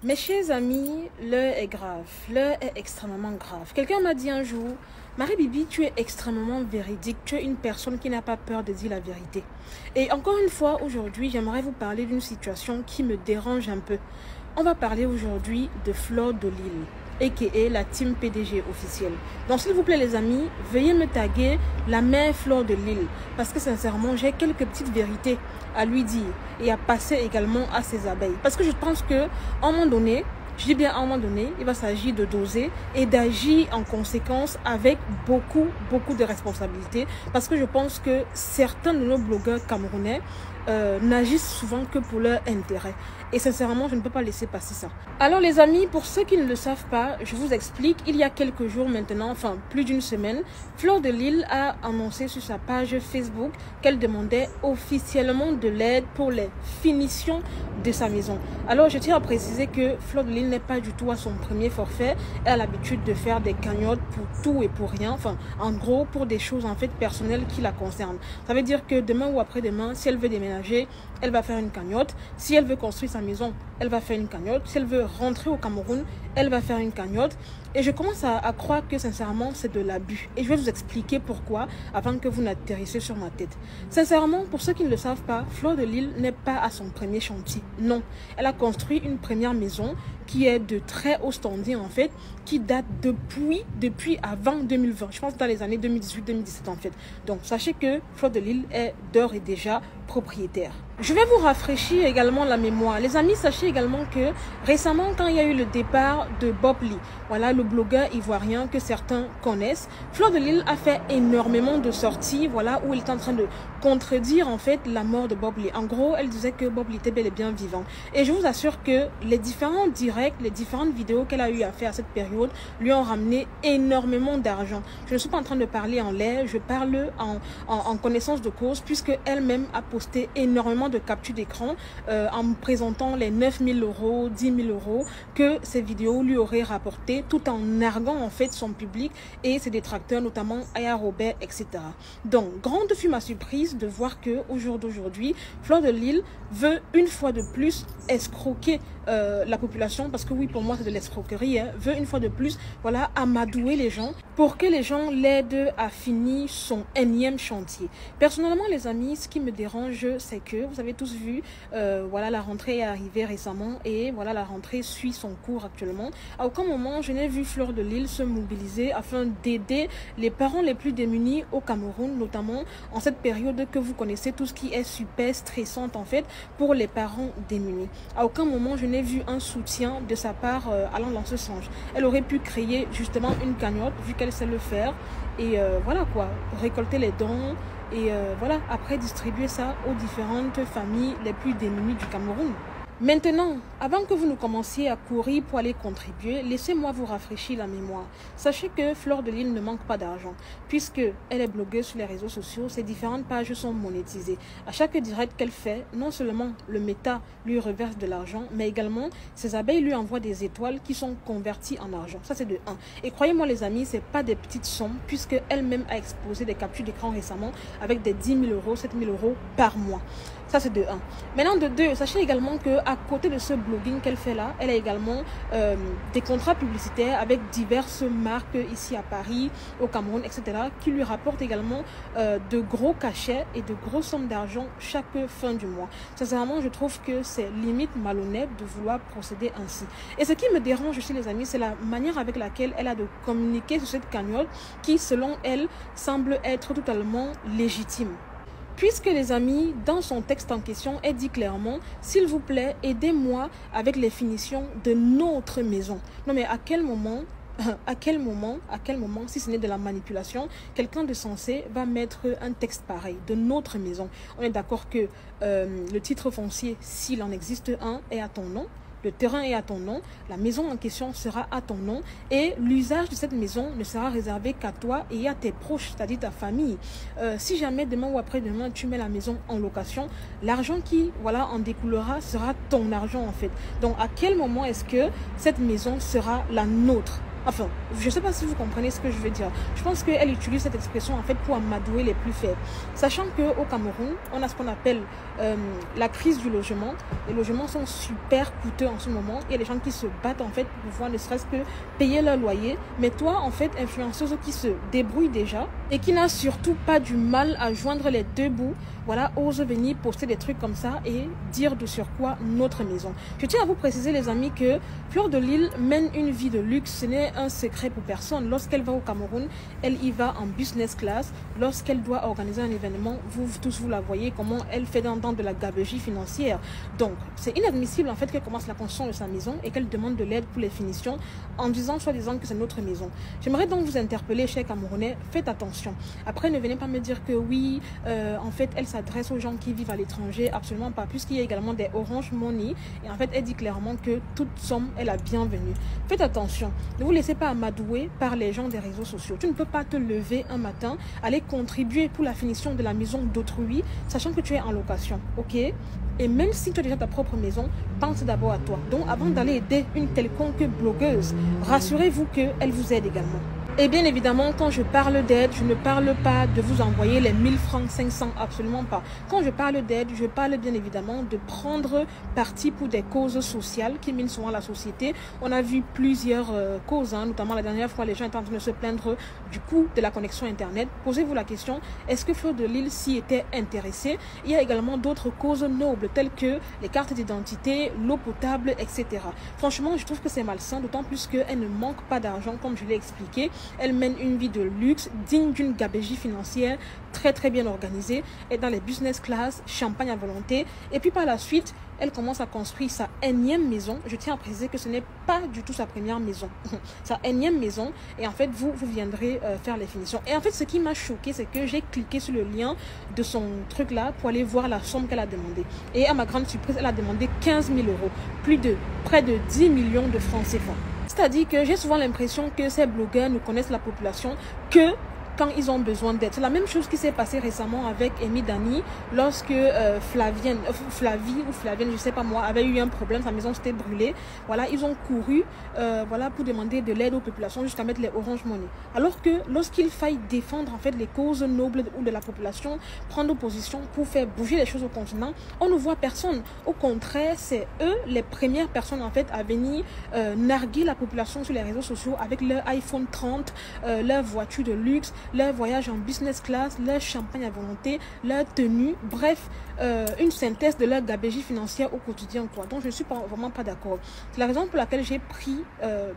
Mes chers amis, l'heure est grave, l'heure est extrêmement grave. Quelqu'un m'a dit un jour, Marie-Bibi, tu es extrêmement véridique, tu es une personne qui n'a pas peur de dire la vérité. Et encore une fois, aujourd'hui, j'aimerais vous parler d'une situation qui me dérange un peu. On va parler aujourd'hui de Fleur de Lille, a.k.a. la team PDG officielle. Donc s'il vous plaît les amis, veuillez me taguer la mère Fleur de Lille, parce que sincèrement, j'ai quelques petites vérités à lui dire et à passer également à ses abeilles. Parce que je pense qu'à un moment donné, je dis bien à un moment donné, il va s'agir de doser et d'agir en conséquence avec beaucoup de responsabilités. Parce que je pense que certains de nos blogueurs camerounais n'agissent souvent que pour leur intérêt. Et sincèrement, je ne peux pas laisser passer ça. Alors les amis, pour ceux qui ne le savent pas, je vous explique. Il y a quelques jours maintenant, enfin plus d'une semaine, Fleur de Lille a annoncé sur sa page Facebook qu'elle demandait officiellement de l'aide pour les finitions de sa maison. Alors je tiens à préciser que Fleur de Lille n'est pas du tout à son premier forfait. Elle a l'habitude de faire des cagnottes pour tout et pour rien. Enfin, en gros, pour des choses en fait personnelles qui la concernent. Ça veut dire que demain ou après-demain, si elle veut déménager, elle va faire une cagnotte. Si elle veut construire sa maison, elle va faire une cagnotte. Si elle veut rentrer au Cameroun, elle va faire une cagnotte. Et je commence à croire que sincèrement, c'est de l'abus. Et je vais vous expliquer pourquoi avant que vous n'atterrissiez sur ma tête. Sincèrement, pour ceux qui ne le savent pas, Fleur de Lille n'est pas à son premier chantier. Non, elle a construit une première maison qui est de très haut standing en fait, qui date depuis avant 2020. Je pense dans les années 2018-2017 en fait. Donc sachez que Fleur de Lille est d'ores et déjà propriétaire. Je vais vous rafraîchir également la mémoire. Les amis, sachez également que récemment, quand il y a eu le départ de Bob Lee, voilà le blogueur ivoirien que certains connaissent, Fleur de Lille a fait énormément de sorties, voilà, où il est en train de contredire en fait la mort de Bob Lee. En gros, elle disait que Bob Lee était bel et bien vivant. Et je vous assure que les différents directs, les différentes vidéos qu'elle a eu à faire à cette période lui ont ramené énormément d'argent. Je ne suis pas en train de parler en l'air, je parle en connaissance de cause, puisque elle-même a posté énormément de captures d'écran en me présentant les 9 000 euros, 10 000 euros que ces vidéos lui auraient rapporté, tout en narguant en fait son public et ses détracteurs, notamment Aya Robert, etc. Donc, grande fut ma surprise de voir que au jour d'aujourd'hui, Fleur de Lille veut une fois de plus escroquer la population, parce que oui, pour moi c'est de l'escroquerie, hein, veut une fois de plus, voilà, amadouer les gens pour que les gens l'aident à finir son énième chantier. Personnellement les amis, ce qui me dérange, c'est que vous avez tous vu, voilà, la rentrée est arrivée récemment et voilà, la rentrée suit son cours actuellement. À aucun moment je n'ai vu Fleur de Lille se mobiliser afin d'aider les parents les plus démunis au Cameroun, notamment en cette période que vous connaissez tous qui est super stressante en fait pour les parents démunis. À aucun moment je n'ai vu un soutien de sa part allant dans ce sens. Elle aurait pu créer justement une cagnotte vu qu'elle sait le faire et voilà quoi, récolter les dons et voilà, après distribuer ça aux différentes familles les plus démunies du Cameroun. Maintenant, avant que vous ne commenciez à courir pour aller contribuer, laissez-moi vous rafraîchir la mémoire. Sachez que Fleur de Lille ne manque pas d'argent, puisque elle est blogueuse sur les réseaux sociaux, ses différentes pages sont monétisées. À chaque direct qu'elle fait, non seulement le méta lui reverse de l'argent, mais également ses abeilles lui envoient des étoiles qui sont converties en argent. Ça c'est de 1. Et croyez-moi les amis, c'est pas des petites sommes, puisque elle-même a exposé des captures d'écran récemment avec des 10 000 euros, 7 000 euros par mois. Ça, c'est de 1. Maintenant, de 2, sachez également qu'à côté de ce blogging qu'elle fait là, elle a également des contrats publicitaires avec diverses marques ici à Paris, au Cameroun, etc., qui lui rapportent également de gros cachets et de grosses sommes d'argent chaque fin du mois. Sincèrement, je trouve que c'est limite malhonnête de vouloir procéder ainsi. Et ce qui me dérange aussi, les amis, c'est la manière avec laquelle elle a de communiquer sur cette cagnotte qui, selon elle, semble être totalement légitime. Puisque les amis, dans son texte en question, elle dit clairement, s'il vous plaît, aidez-moi avec les finitions de notre maison. Non mais à quel moment, si ce n'est de la manipulation, quelqu'un de censé va mettre un texte pareil, de notre maison. On est d'accord que le titre foncier, s'il en existe un, est à ton nom. Le terrain est à ton nom, la maison en question sera à ton nom et l'usage de cette maison ne sera réservé qu'à toi et à tes proches, c'est-à-dire ta famille. Si jamais demain ou après-demain tu mets la maison en location, l'argent qui voilà en découlera sera ton argent en fait. Donc à quel moment est-ce que cette maison sera la nôtre? Enfin, je ne sais pas si vous comprenez ce que je veux dire. Je pense qu'elle utilise cette expression en fait pour amadouer les plus faibles. Sachant qu'au Cameroun, on a ce qu'on appelle la crise du logement. Les logements sont super coûteux en ce moment. Il y a des gens qui se battent en fait pour pouvoir ne serait-ce que payer leur loyer. Mais toi, en fait, influenceuse qui se débrouille déjà et qui n'a surtout pas du mal à joindre les deux bouts, voilà, ose venir poster des trucs comme ça et dire de sur quoi notre maison. Je tiens à vous préciser les amis que Fleur de Lys mène une vie de luxe. Ce n'est un secret pour personne. Lorsqu'elle va au Cameroun, elle y va en business class. Lorsqu'elle doit organiser un événement, vous tous vous la voyez comment elle fait dans de la gabegie financière. Donc c'est inadmissible en fait qu'elle commence la construction de sa maison et qu'elle demande de l'aide pour les finitions en disant soi-disant que c'est notre maison. J'aimerais donc vous interpeller, chers Camerounais, faites attention. Après, ne venez pas me dire que oui, en fait elle s'adresse aux gens qui vivent à l'étranger. Absolument pas, puisqu'il y a également des Orange Money et en fait elle dit clairement que toute somme est la bienvenue. Faites attention, ne vous laissez pas amadouer par les gens des réseaux sociaux. Tu ne peux pas te lever un matin, aller contribuer pour la finition de la maison d'autrui, sachant que tu es en location, ok? Et même si tu as déjà ta propre maison, pense d'abord à toi. Donc avant d'aller aider une quelconque blogueuse, rassurez-vous qu'elle vous aide également. Et bien évidemment, quand je parle d'aide, je ne parle pas de vous envoyer les 1000 francs, 500, absolument pas. Quand je parle d'aide, je parle bien évidemment de prendre parti pour des causes sociales qui minent souvent la société. On a vu plusieurs causes, notamment la dernière fois, les gens étaient en train de se plaindre du coût de la connexion Internet. Posez-vous la question, est-ce que Fleur de Lys s'y était intéressée? Il y a également d'autres causes nobles, telles que les cartes d'identité, l'eau potable, etc. Franchement, je trouve que c'est malsain, d'autant plus qu'elle ne manque pas d'argent, comme je l'ai expliqué. Elle mène une vie de luxe, digne d'une gabegie financière très très bien organisée. Elle est dans les business class, champagne à volonté. Et puis par la suite, elle commence à construire sa énième maison. Je tiens à préciser que ce n'est pas du tout sa première maison. Sa énième maison. Et en fait, vous viendrez faire les finitions. Et en fait, ce qui m'a choqué, c'est que j'ai cliqué sur le lien de son truc là pour aller voir la somme qu'elle a demandé. Et à ma grande surprise, elle a demandé 15 000 €. Près de 10 millions de francs CFA. C'est-à-dire que j'ai souvent l'impression que ces blogueurs ne connaissent la population que quand ils ont besoin d'aide. C'est la même chose qui s'est passée récemment avec Amy Dani lorsque Flavie, je sais pas moi, avait eu un problème, sa maison s'était brûlée. Voilà, ils ont couru voilà, pour demander de l'aide aux populations jusqu'à mettre les Orange Money. Alors que lorsqu'il faille défendre en fait les causes nobles ou de la population, prendre position pour faire bouger les choses au continent, on ne voit personne. Au contraire, c'est eux les premières personnes en fait à venir narguer la population sur les réseaux sociaux avec leur iPhone 30, leur voiture de luxe, leur voyage en business class, leur champagne à volonté, leur tenue, bref, une synthèse de leur gabegie financière au quotidien, quoi. Donc je ne suis vraiment pas d'accord. C'est la raison pour laquelle j'ai pris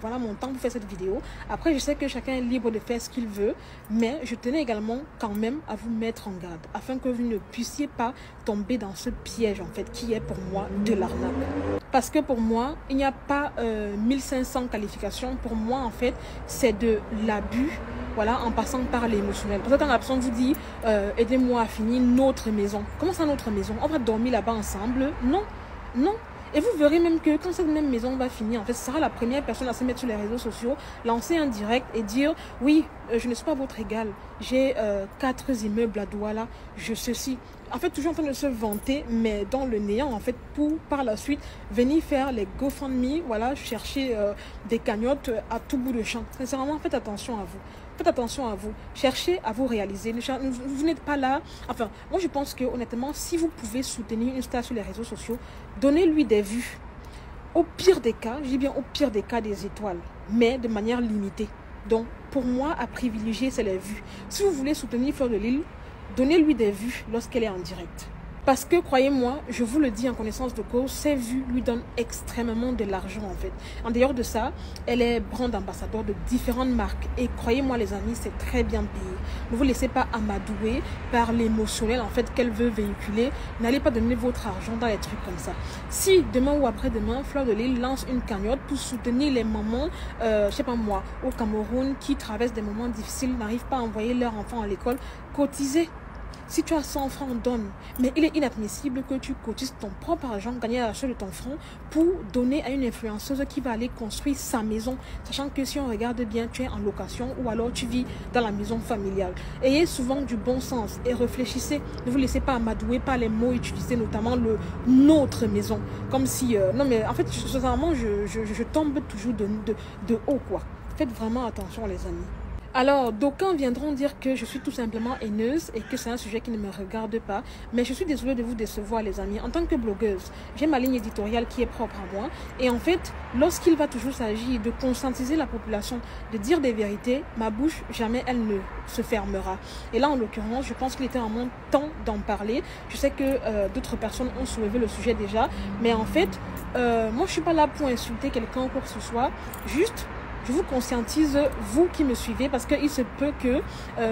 voilà, mon temps pour faire cette vidéo. Après, je sais que chacun est libre de faire ce qu'il veut, mais je tenais également quand même à vous mettre en garde, afin que vous ne puissiez pas tomber dans ce piège, en fait, qui est pour moi de l'arnaque. Parce que pour moi, il n'y a pas 1500 qualifications. Pour moi, en fait, c'est de l'abus, voilà, en passant par l'émotionnel. Pour ça, quand la personne vous dit aidez-moi à finir notre maison. Comment ça, notre maison? On va dormir là-bas ensemble? Non, non. Et vous verrez même que quand cette même maison va finir, en fait, ce sera la première personne à se mettre sur les réseaux sociaux, lancer un direct et dire oui, je ne suis pas votre égal. J'ai 4 immeubles à Douala, je ceci. En fait, toujours en train de se vanter, mais dans le néant, en fait, pour par la suite venir faire les GoFundMe, voilà, chercher des cagnottes à tout bout de champ. Sincèrement, faites attention à vous. Faites attention à vous. Cherchez à vous réaliser. Vous n'êtes pas là. Enfin, moi, je pense que honnêtement, si vous pouvez soutenir une star sur les réseaux sociaux, donnez-lui des vues. Au pire des cas, je dis bien au pire des cas, des étoiles, mais de manière limitée. Donc, pour moi, à privilégier, c'est les vues. Si vous voulez soutenir Fleur de Lys, donnez-lui des vues lorsqu'elle est en direct. Parce que, croyez-moi, je vous le dis en connaissance de cause, ces vues lui donnent extrêmement de l'argent, en fait. En dehors de ça, elle est brand ambassadeur de différentes marques. Et croyez-moi, les amis, c'est très bien payé. Ne vous laissez pas amadouer par l'émotionnel, en fait, qu'elle veut véhiculer. N'allez pas donner votre argent dans les trucs comme ça. Si demain ou après-demain, Fleur de Lys lance une cagnotte pour soutenir les mamans, je sais pas moi, au Cameroun, qui traversent des moments difficiles, n'arrivent pas à envoyer leurs enfants à l'école, cotisez. Si tu as 100 francs, donne. Mais il est inadmissible que tu cotises ton propre argent gagné à l'achat de ton front pour donner à une influenceuse qui va aller construire sa maison. Sachant que si on regarde bien, tu es en location ou alors tu vis dans la maison familiale. Ayez souvent du bon sens et réfléchissez. Ne vous laissez pas amadouer par les mots utilisés, notamment le « notre maison ». Comme si... non mais en fait, sincèrement, je tombe toujours de haut, quoi. faites vraiment attention les amis. Alors, d'aucuns viendront dire que je suis tout simplement haineuse et que c'est un sujet qui ne me regarde pas. Mais je suis désolée de vous décevoir, les amis. En tant que blogueuse, j'ai ma ligne éditoriale qui est propre à moi. Et en fait, lorsqu'il va toujours s'agir de conscientiser la population, de dire des vérités, ma bouche, jamais elle ne se fermera. Et là, en l'occurrence, je pense qu'il était un moment temps d'en parler. Je sais que d'autres personnes ont soulevé le sujet déjà. Mais en fait, moi, je ne suis pas là pour insulter quelqu'un ou quoi que ce soit. Juste... je vous conscientise, vous qui me suivez, parce qu'il se peut que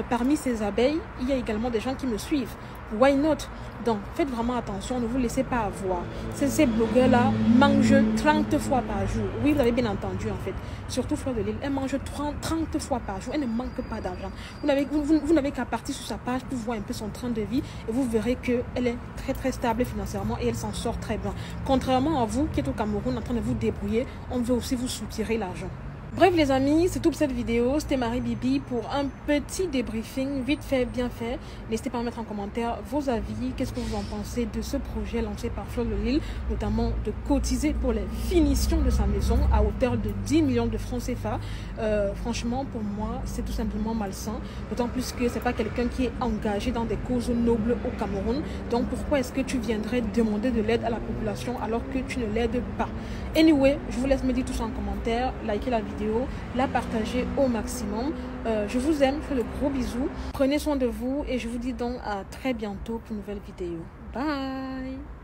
parmi ces abeilles, il y a également des gens qui me suivent. Why not? Donc, faites vraiment attention, ne vous laissez pas avoir. Ces blogueurs-là mangent 30 fois par jour. Oui, vous avez bien entendu en fait. Surtout Fleur de Lille, elle mange 30 fois par jour. Elle ne manque pas d'argent. Vous n'avez qu'à partir sur sa page pour voir un peu son train de vie et vous verrez qu'elle est très très stable financièrement et elle s'en sort très bien. Contrairement à vous qui êtes au Cameroun en train de vous débrouiller, on veut aussi vous soutirer l'argent. Bref les amis, c'est tout pour cette vidéo. C'était Marie Bibi pour un petit débriefing vite fait, bien fait. N'hésitez pas à mettre en commentaire vos avis. Qu'est-ce que vous en pensez de ce projet lancé par Fleur de Lille, notamment de cotiser pour les finitions de sa maison à hauteur de 10 millions de francs CFA. Franchement, pour moi, c'est tout simplement malsain. D'autant plus que c'est pas quelqu'un qui est engagé dans des causes nobles au Cameroun. Donc pourquoi est-ce que tu viendrais demander de l'aide à la population alors que tu ne l'aides pas? Anyway, je vous laisse me dire tout ça en commentaire. Likez la vidéo, la partagez au maximum. Je vous aime, je fais de gros bisous. Prenez soin de vous et je vous dis donc à très bientôt pour une nouvelle vidéo. Bye!